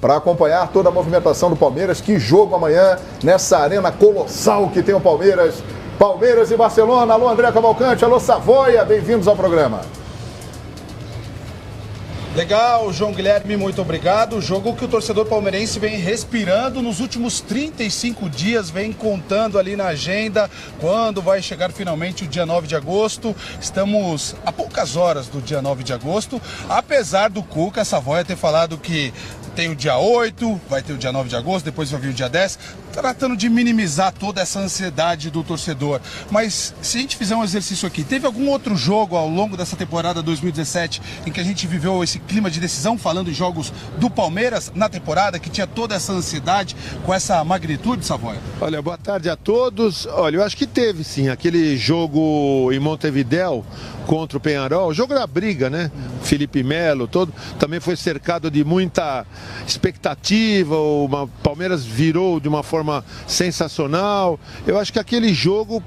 para acompanhar toda a movimentação do Palmeiras. Que jogo amanhã nessa arena colossal que tem o Palmeiras. Palmeiras e Barcelona. Alô, André Cavalcante. Alô, Savoia. Bem-vindos ao programa. Legal, João Guilherme, muito obrigado. O jogo que o torcedor palmeirense vem respirando nos últimos 35 dias, vem contando ali na agenda quando vai chegar finalmente o dia 9 de agosto. Estamos a poucas horas do dia 9 de agosto, apesar do Cuca Savoia ter falado que tem o dia 8, vai ter o dia 9 de agosto, depois vai vir o dia 10, tratando de minimizar toda essa ansiedade do torcedor. Mas se a gente fizer um exercício aqui, teve algum outro jogo ao longo dessa temporada 2017 em que a gente viveu esse clima de decisão, falando em jogos do Palmeiras na temporada, que tinha toda essa ansiedade com essa magnitude, Savoia? Olha, boa tarde a todos. Olha, eu acho que teve sim, aquele jogo em Montevidéu contra o Peñarol, o jogo da briga, né? Felipe Melo, todo, também foi cercado de muita expectativa, o Palmeiras virou de uma forma sensacional. Eu acho que aquele jogo,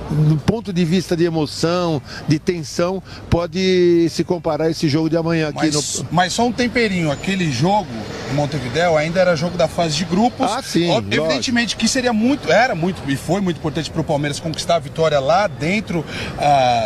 do ponto de vista de emoção, de tensão, pode se comparar a esse jogo de amanhã aqui. Mas só um temperinho, aquele jogo em Montevidéu ainda era jogo da fase de grupos. Ah, sim, evidentemente que seria era muito e foi muito importante para o Palmeiras conquistar a vitória lá dentro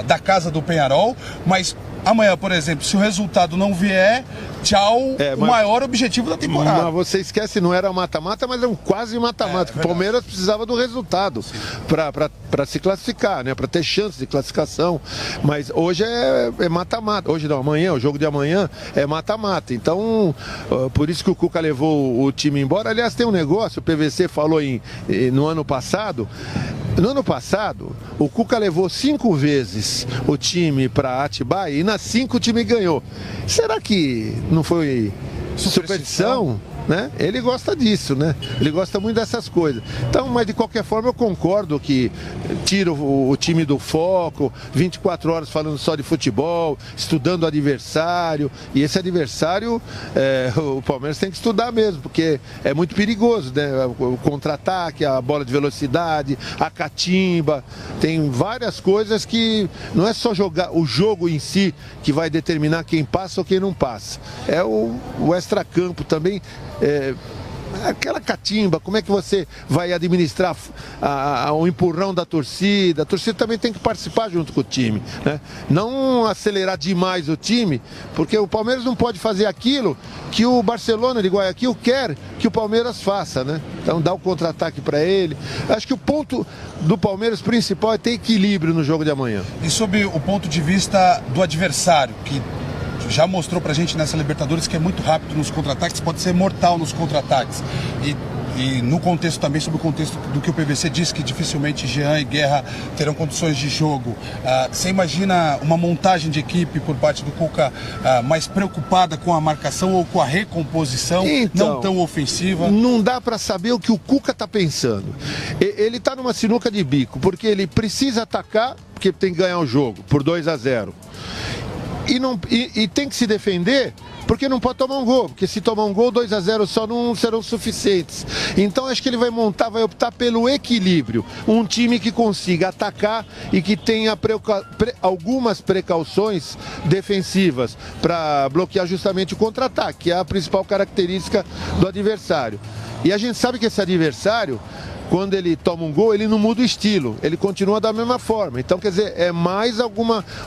da casa do Peñarol, mas amanhã, por exemplo, se o resultado não vier, tchau, o maior objetivo da temporada. Mas você esquece, não era mata-mata, mas é um quase mata-mata. O Palmeiras precisava do resultado para se classificar, né? Para ter chance de classificação. Mas hoje é mata-mata. Hoje não, amanhã, o jogo de amanhã é mata-mata. Então, por isso que o Cuca levou o time embora. Aliás, tem um negócio, o PVC falou no ano passado. No ano passado, o Cuca levou 5 vezes o time para Atibaia e nas 5 o time ganhou. Será que não foi superstição? Né? Ele gosta disso, né? Ele gosta muito dessas coisas. Então, mas de qualquer forma eu concordo que tira o time do foco, 24 horas falando só de futebol, estudando o adversário, e esse adversário o Palmeiras tem que estudar mesmo, porque é muito perigoso, né? O contra-ataque, a bola de velocidade, a catimba, tem várias coisas que não é só jogar o jogo em si que vai determinar quem passa ou quem não passa. É o extracampo também. Aquela catimba, como é que você vai administrar o empurrão da torcida? A torcida também tem que participar junto com o time, né? Não acelerar demais o time, porque o Palmeiras não pode fazer aquilo que o Barcelona de Guayaquil quer que o Palmeiras faça, né? Então dá o contra-ataque para ele. Acho que o ponto do Palmeiras principal é ter equilíbrio no jogo de amanhã. E sob o ponto de vista do adversário, que já mostrou pra gente nessa Libertadores que é muito rápido nos contra-ataques, pode ser mortal nos contra-ataques. E no contexto também, sobre o contexto do que o PVC disse, que dificilmente Jean e Guerra terão condições de jogo. Você imagina uma montagem de equipe por parte do Cuca mais preocupada com a marcação ou com a recomposição, então, não tão ofensiva? Não dá para saber o que o Cuca está pensando. Ele está numa sinuca de bico, porque ele precisa atacar, porque tem que ganhar o jogo por 2-0. E tem que se defender porque não pode tomar um gol, porque se tomar um gol 2-0 só não serão suficientes. Então acho que ele vai optar pelo equilíbrio, um time que consiga atacar e que tenha algumas precauções defensivas para bloquear justamente o contra-ataque, que é a principal característica do adversário. E a gente sabe que esse adversário, quando ele toma um gol, ele não muda o estilo, ele continua da mesma forma. Então, quer dizer, é mais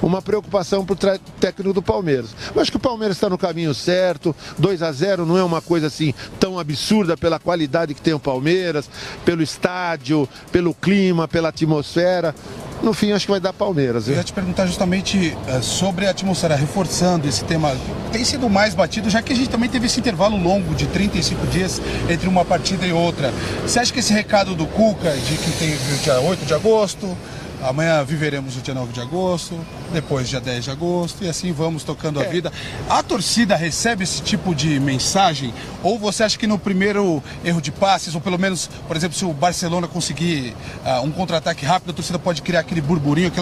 uma preocupação para o técnico do Palmeiras. Eu acho que o Palmeiras está no caminho certo, 2-0 não é uma coisa assim tão absurda pela qualidade que tem o Palmeiras, pelo estádio, pelo clima, pela atmosfera. No fim, acho que vai dar Palmeiras. Eu ia te perguntar justamente sobre a atmosfera, reforçando esse tema. Tem sido mais batido, já que a gente também teve esse intervalo longo de 35 dias entre uma partida e outra. Você acha que esse recado do Cuca, de que tem o dia 8 de agosto, amanhã viveremos o dia 9 de agosto, depois dia 10 de agosto, e assim vamos tocando a vida. A torcida recebe esse tipo de mensagem? Ou você acha que no primeiro erro de passes, ou pelo menos, por exemplo, se o Barcelona conseguir um contra-ataque rápido, a torcida pode criar aquele burburinho,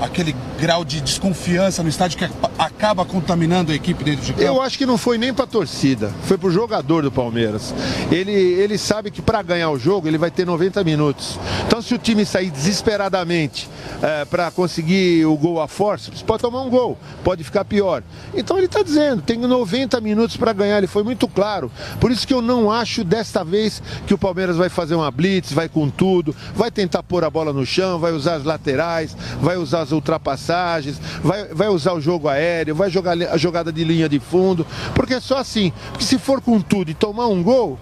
aquele grau de desconfiança no estádio que acaba contaminando a equipe dentro de campo? Eu acho que não foi nem para a torcida, foi para o jogador do Palmeiras. Ele sabe que para ganhar o jogo ele vai ter 90 minutos. Então se o time sair desesperadamente para conseguir o gol a força, você pode tomar um gol, pode ficar pior. Então ele está dizendo, tem 90 minutos para ganhar, ele foi muito claro. claro. Por isso que eu não acho desta vez que o Palmeiras vai fazer uma blitz, vai com tudo, vai tentar pôr a bola no chão, vai usar as laterais, vai usar as ultrapassagens, vai usar o jogo aéreo, vai jogar a jogada de linha de fundo, porque é só assim. Porque se for com tudo e tomar um gol,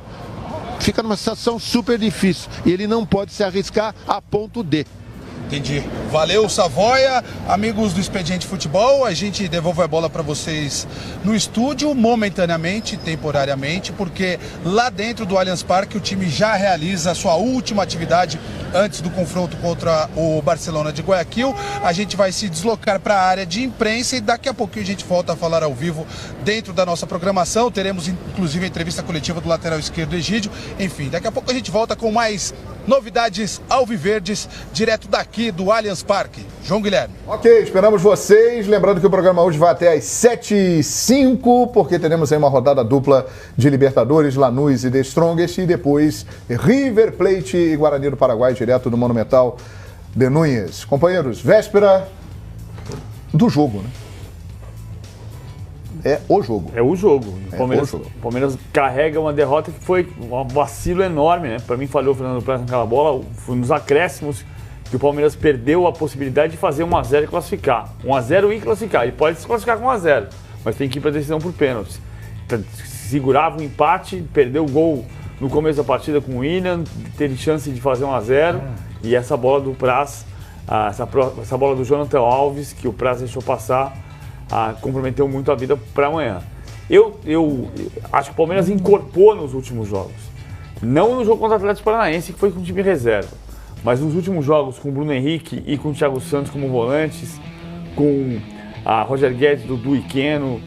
fica numa situação super difícil e ele não pode se arriscar a ponto de. Entendi. Valeu, Savoia. Amigos do Expediente Futebol, a gente devolve a bola para vocês no estúdio, momentaneamente, temporariamente, porque lá dentro do Allianz Parque o time já realiza a sua última atividade antes do confronto contra o Barcelona de Guayaquil. A gente vai se deslocar para a área de imprensa e daqui a pouquinho a gente volta a falar ao vivo dentro da nossa programação. Teremos inclusive a entrevista coletiva do lateral esquerdo Egídio. Enfim, daqui a pouco a gente volta com mais novidades alviverdes, direto daqui do Allianz Parque. João Guilherme. Ok, esperamos vocês. Lembrando que o programa hoje vai até às 7h05, porque teremos aí uma rodada dupla de Libertadores, Lanús e The Strongest, e depois River Plate e Guarani do Paraguai, direto do Monumental de Núñez. Companheiros, véspera do jogo, né? É o jogo. É o jogo. O Palmeiras carrega uma derrota que foi um vacilo enorme, né? Para mim, falhou o Fernando Praz naquela bola. Foi nos acréscimos que o Palmeiras perdeu a possibilidade de fazer 1-0 e classificar. 1-0 e classificar. Ele pode se classificar com 1-0, mas tem que ir para a decisão por pênaltis. Segurava o empate, perdeu o gol no começo da partida com o Willian, teve chance de fazer 1-0. E essa bola do Praz, essa bola do Jonathan Alves, que o Praz deixou passar, comprometeu muito a vida para amanhã. Eu acho que o Palmeiras incorporou nos últimos jogos. Não no jogo contra o Atlético Paranaense, que foi com o time reserva, mas nos últimos jogos com o Bruno Henrique e com o Thiago Santos como volantes, com Roger Guedes, Dudu e Keno,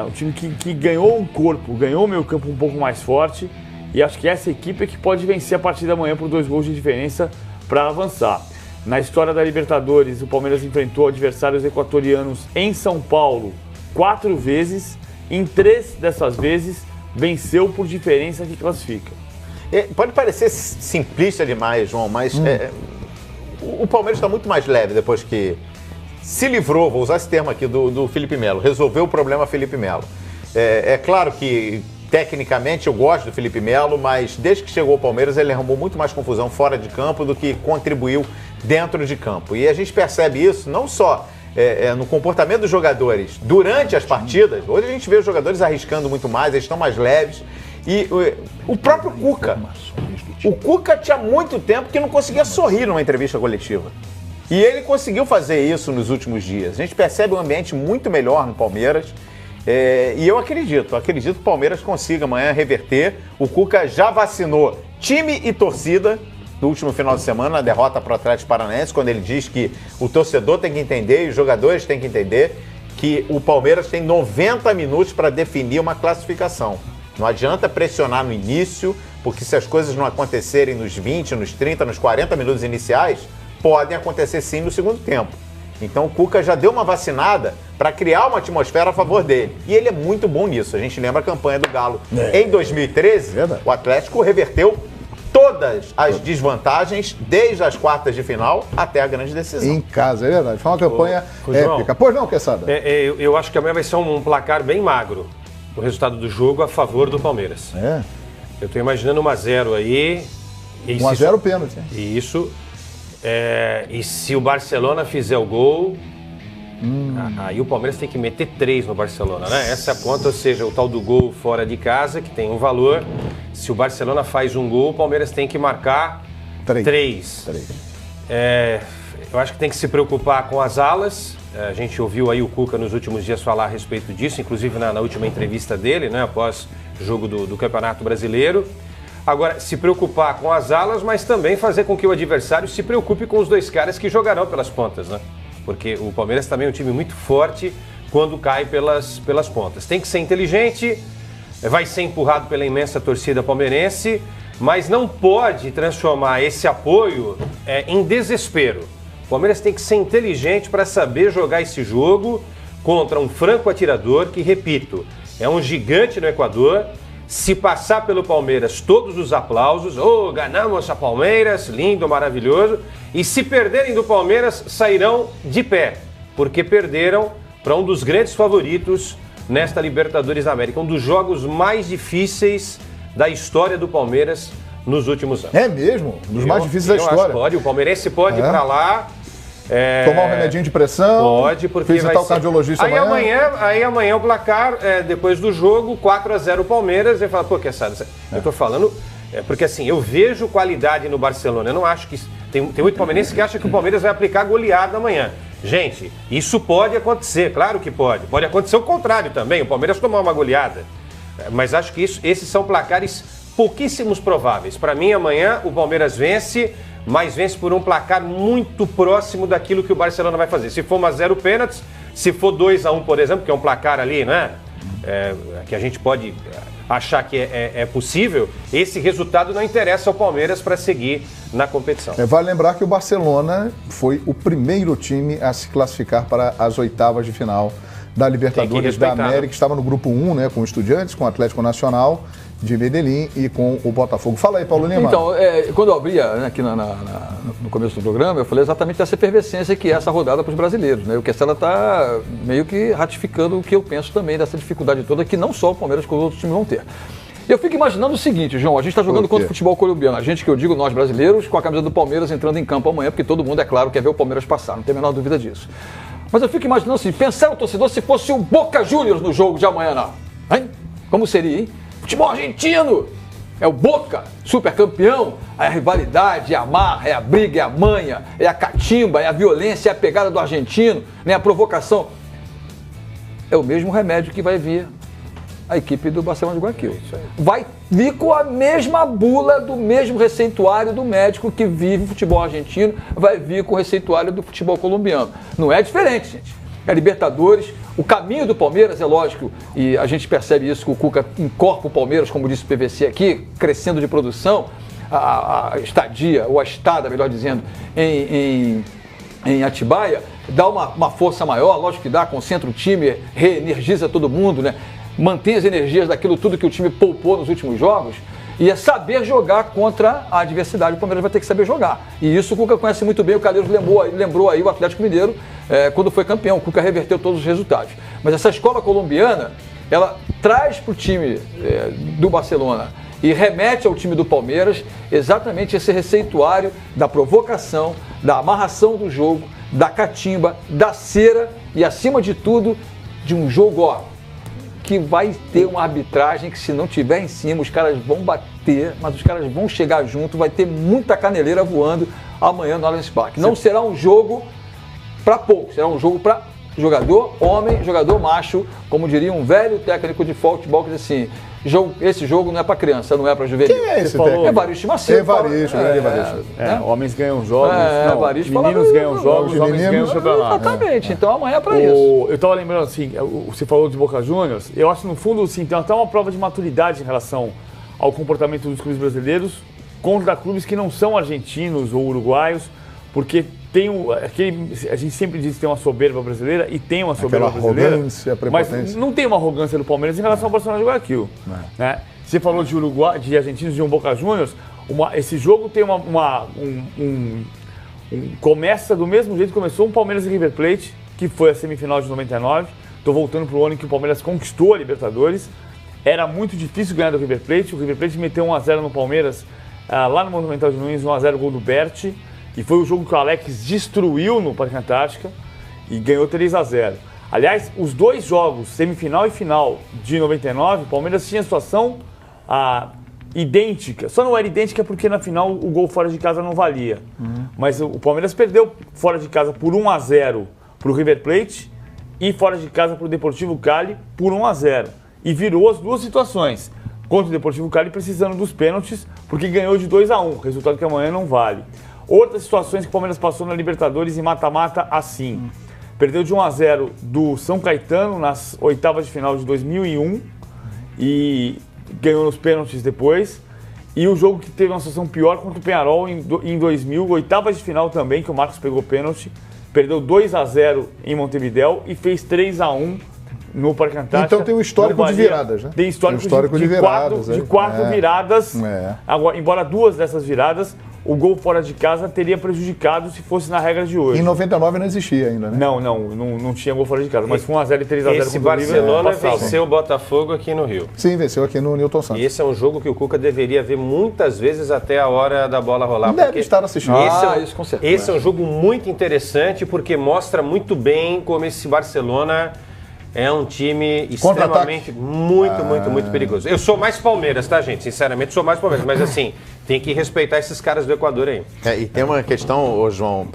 um time que ganhou um corpo, ganhou o meio campo um pouco mais forte, e acho que essa equipe é que pode vencer a partir da manhã por 2 gols de diferença para avançar. Na história da Libertadores, o Palmeiras enfrentou adversários equatorianos em São Paulo 4 vezes. Em 3 dessas vezes, venceu por diferença que classifica. Pode parecer simplista demais, João, mas o Palmeiras está muito mais leve depois que se livrou, vou usar esse termo aqui, do Felipe Melo. Resolveu o problema Felipe Melo. É claro que tecnicamente eu gosto do Felipe Melo, mas desde que chegou ao Palmeiras ele arrumou muito mais confusão fora de campo do que contribuiu dentro de campo. E a gente percebe isso não só no comportamento dos jogadores durante as partidas. Hoje a gente vê os jogadores arriscando muito mais, eles estão mais leves. E o próprio Cuca. O Cuca tinha muito tempo que não conseguia sorrir numa entrevista coletiva. E ele conseguiu fazer isso nos últimos dias. A gente percebe um ambiente muito melhor no Palmeiras. E eu acredito que o Palmeiras consiga amanhã reverter. O Cuca já vacinou time e torcida no último final de semana, na derrota para o Atlético Paranaense, quando ele diz que o torcedor tem que entender e os jogadores têm que entender que o Palmeiras tem 90 minutos para definir uma classificação. Não adianta pressionar no início, porque se as coisas não acontecerem nos 20, nos 30, nos 40 minutos iniciais, podem acontecer sim no segundo tempo. Então o Cuca já deu uma vacinada para criar uma atmosfera a favor dele. E ele é muito bom nisso. A gente lembra a campanha do Galo. Em 2013, o Atlético reverteu todas as desvantagens, desde as quartas de final até a grande decisão. Em casa, é verdade. Foi uma campanha épica. Pois não, Quesada? Eu acho que amanhã vai ser um placar bem magro. O resultado do jogo a favor do Palmeiras. Eu estou imaginando 1-0 aí. 1-0 pênalti. Isso. E se o Barcelona fizer o gol, aí o Palmeiras tem que meter 3 no Barcelona, né? Essa é a conta, ou seja, o tal do gol fora de casa, que tem um valor. Se o Barcelona faz um gol, o Palmeiras tem que marcar 3. Eu acho que tem que se preocupar com as alas. A gente ouviu aí o Cuca nos últimos dias falar a respeito disso, inclusive na última entrevista dele, né, após o jogo do Campeonato Brasileiro. Agora, se preocupar com as alas, mas também fazer com que o adversário se preocupe com os 2 caras que jogarão pelas pontas, né? Porque o Palmeiras também é um time muito forte quando cai pelas pontas. Tem que ser inteligente, vai ser empurrado pela imensa torcida palmeirense, mas não pode transformar esse apoio em desespero. O Palmeiras tem que ser inteligente para saber jogar esse jogo contra um franco atirador que, repito, é um gigante no Equador. Se passar pelo Palmeiras, todos os aplausos. Ganhamos a Palmeiras, lindo, maravilhoso. E se perderem do Palmeiras, sairão de pé, porque perderam para um dos grandes favoritos nesta Libertadores da América. Um dos jogos mais difíceis da história do Palmeiras nos últimos anos. É mesmo? Um dos mais difíceis da história. Pode, o palmeirense pode ir para lá. Tomar um remedinho de pressão. Pode, porque visitar o cardiologista Aí amanhã o placar, depois do jogo, 4-0 o Palmeiras, e fala, pô, que essa, eu tô falando, porque assim, eu vejo qualidade no Barcelona, eu não acho que... Tem muito palmeirense que acha que o Palmeiras vai aplicar goleada amanhã. Gente, isso pode acontecer, claro que pode. Pode acontecer o contrário também, o Palmeiras tomar uma goleada. Mas acho que esses são placares pouquíssimos prováveis. Para mim, amanhã o Palmeiras vence, mas vence por um placar muito próximo daquilo que o Barcelona vai fazer. Se for 1-0 pênaltis, se for 2-1, por exemplo, que é um placar ali, né? Que a gente pode achar que é possível, esse resultado não interessa ao Palmeiras para seguir na competição. Vale lembrar que o Barcelona foi o primeiro time a se classificar para as oitavas de final da Libertadores da América, que estava no grupo 1, né, com o Estudiantes, com o Atlético Nacional de Medellín e com o Botafogo. Fala aí, Paulo Lima. Então, quando eu abria, né, aqui no começo do programa, eu falei exatamente dessa efervescência que é essa rodada para os brasileiros, né? O Kessler está meio que ratificando o que eu penso também dessa dificuldade toda que não só o Palmeiras, como os outros times vão ter. Eu fico imaginando o seguinte, João, a gente está jogando contra o futebol colombiano. A gente, que eu digo, nós brasileiros, com a camisa do Palmeiras entrando em campo amanhã, porque todo mundo, é claro, quer ver o Palmeiras passar, não tem a menor dúvida disso. Mas eu fico imaginando assim, pensar o torcedor se fosse o Boca Juniors no jogo de amanhã, não. Hein? Como seria, hein? Futebol argentino! É o Boca, super campeão, é a rivalidade, é a marra, é a briga, é a manha, é a catimba, é a violência, é a pegada do argentino, né? A provocação. É o mesmo remédio que vai vir a equipe do Barcelona de Guayaquil. Vai vir com a mesma bula do mesmo receituário do médico que vive o futebol argentino, vai vir com o receituário do futebol colombiano. Não é diferente, gente. É Libertadores, o caminho do Palmeiras, é lógico, e a gente percebe isso que o Cuca encorpa o Palmeiras, como disse o PVC aqui, crescendo de produção, a estadia, ou a estada, melhor dizendo, em Atibaia, dá uma força maior, lógico que dá, concentra o time, reenergiza todo mundo, né? Mantém as energias daquilo tudo que o time poupou nos últimos jogos, e é saber jogar contra a adversidade. O Palmeiras vai ter que saber jogar. E isso o Cuca conhece muito bem. O Calheiros lembrou aí o Atlético Mineiro quando foi campeão. O Cuca reverteu todos os resultados. Mas essa escola colombiana, ela traz para o time do Barcelona e remete ao time do Palmeiras exatamente esse receituário da provocação, da amarração do jogo, da catimba, da cera e, acima de tudo, de um jogo, que vai ter uma arbitragem que, se não tiver em cima, os caras vão bater, mas os caras vão chegar junto, vai ter muita caneleira voando amanhã no Allianz Parque. Não será um jogo para poucos, será um jogo para jogador homem, jogador macho, como diria um velho técnico de futebol que diz assim, esse jogo não é para criança, não é para juvenil. Quem é esse técnico? Evaristo Macedo. Evaristo, Evaristo. Homens ganham jogos, meninos ganham jogos, homens ganham campeonato. Exatamente, então amanhã é para isso. Eu estava lembrando assim, você falou de Boca Juniors, eu acho que no fundo assim, tem até uma prova de maturidade em relação ao comportamento dos clubes brasileiros contra clubes que não são argentinos ou uruguaios, porque tem a gente sempre diz que tem uma soberba brasileira, e tem uma soberba brasileira, arrogância, mas não tem uma arrogância do Palmeiras em relação ao Barcelona de Guayaquil. Né? Você falou de Uruguai, de argentinos, de um Boca Juniors, esse jogo tem começa do mesmo jeito que começou um Palmeiras e River Plate, que foi a semifinal de 99. Estou voltando para o ano em que o Palmeiras conquistou a Libertadores. Era muito difícil ganhar do River Plate. O River Plate meteu 1-0 no Palmeiras, lá no Monumental de Nunes, 1-0 gol do Berti. E foi o jogo que o Alex destruiu no Parque Antártica e ganhou 3-0. Aliás, os dois jogos, semifinal e final de 99, o Palmeiras tinha situação idêntica. Só não era idêntica porque na final o gol fora de casa não valia. Mas o Palmeiras perdeu fora de casa por 1-0 para o River Plate e fora de casa para o Deportivo Cali por 1-0. E virou as duas situações. Contra o Deportivo Cali precisando dos pênaltis, porque ganhou de 2-1, resultado que amanhã não vale. Outras situações que o Palmeiras passou na Libertadores em mata-mata assim. Perdeu de 1-0 do São Caetano nas oitavas de final de 2001 e ganhou nos pênaltis depois. E o jogo que teve uma situação pior contra o Peñarol em 2000, oitavas de final também, que o Marcos pegou pênalti. Perdeu 2-0 em Montevidéu e fez 3-1 no Parque Antártica. Então tem um histórico de viradas, né? Tem histórico de viradas. Agora, embora duas dessas viradas, o gol fora de casa teria prejudicado se fosse na regra de hoje. Em 99 não existia ainda, né? Não tinha gol fora de casa, mas foi 1x0 e 3x0 Esse Barcelona venceu o Botafogo aqui no Rio. Sim, venceu aqui no Newton Santos. E esse é um jogo que o Cuca deveria ver muitas vezes até a hora da bola rolar. Deve estar assistindo. Isso com certeza. Esse é um jogo muito interessante porque mostra muito bem como esse Barcelona é um time extremamente muito perigoso. Eu sou mais Palmeiras, tá, gente? Sinceramente, sou mais Palmeiras. Mas assim, tem que respeitar esses caras do Equador aí. E tem uma questão, ô João,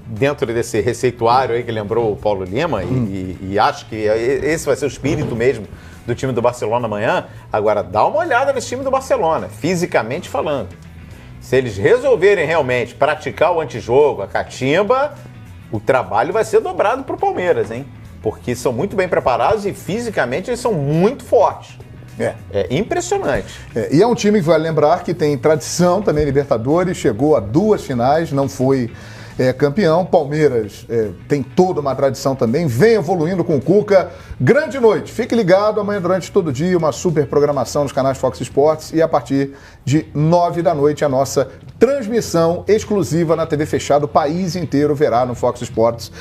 dentro desse receituário aí que lembrou o Paulo Lima, e acho que esse vai ser o espírito mesmo do time do Barcelona amanhã. Agora, dá uma olhada nesse time do Barcelona, fisicamente falando. Se eles resolverem realmente praticar o antijogo, a catimba, o trabalho vai ser dobrado pro Palmeiras, hein? Porque são muito bem preparados e fisicamente eles são muito fortes. É impressionante. E é um time que vai lembrar que tem tradição também em Libertadores, chegou a 2 finais, não foi campeão. Palmeiras tem toda uma tradição também, vem evoluindo com o Cuca. Grande noite, fique ligado, amanhã durante todo o dia uma super programação nos canais Fox Sports e a partir de 9 da noite a nossa transmissão exclusiva na TV fechada, o país inteiro verá no Fox Sports.